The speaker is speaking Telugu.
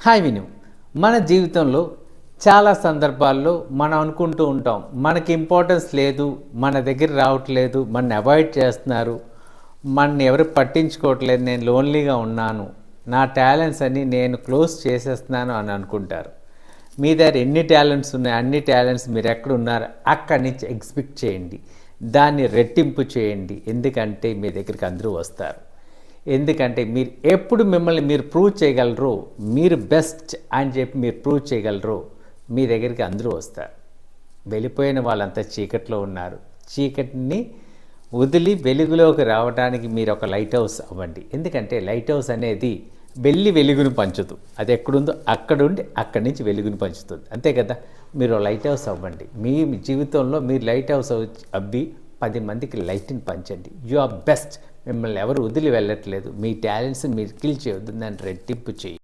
హాయ్ విను. మన జీవితంలో చాలా సందర్భాల్లో మనం అనుకుంటూ ఉంటాం, మనకి ఇంపార్టెన్స్ లేదు, మన దగ్గర రావట్లేదు, మనని అవాయిడ్ చేస్తున్నారు, మనని ఎవరు పట్టించుకోవట్లేదు, నేను లోన్లీగా ఉన్నాను, నా టాలెంట్స్ అన్నీ నేను క్లోజ్ చేసేస్తున్నాను అని అనుకుంటారు. మీ దగ్గర ఎన్ని టాలెంట్స్ ఉన్నాయి, అన్ని టాలెంట్స్ మీరు ఎక్కడ ఉన్నారు అక్కడి నుంచి ఎగ్జిబిట్ చేయండి, దాన్ని రెట్టింపు చేయండి. ఎందుకంటే మీ దగ్గరికి అందరూ వస్తారు. ఎందుకంటే మీరు ఎప్పుడు మిమ్మల్ని మీరు ప్రూవ్ చేయగలరో, మీరు బెస్ట్ అని చెప్పి మీరు ప్రూవ్ చేయగలరో, మీ దగ్గరికి అందరూ వస్తారు. వెళ్ళిపోయిన వాళ్ళంతా చీకట్లో ఉన్నారు. చీకటిని వదిలి వెలుగులోకి రావడానికి మీరు ఒక లైట్ హౌస్ అవ్వండి. ఎందుకంటే లైట్ హౌస్ అనేది వెళ్ళి వెలుగును పంచుతుంది. అది ఎక్కడుందో అక్కడుండి అక్కడి నుంచి వెలుగును పంచుతుంది. అంతే కదా, మీరు లైట్ హౌస్ అవ్వండి. మీ జీవితంలో మీరు లైట్ హౌస్ అవ్వి 10 మందికి లైట్ని పంచండి. You are best. మిమ్మల్ని ఎవరు వదిలి వెళ్ళట్లేదు. మీ టాలెంట్స్ని మీరు కిల్ చేయవద్దు, దాన్ని రెట్టింపు చేయి.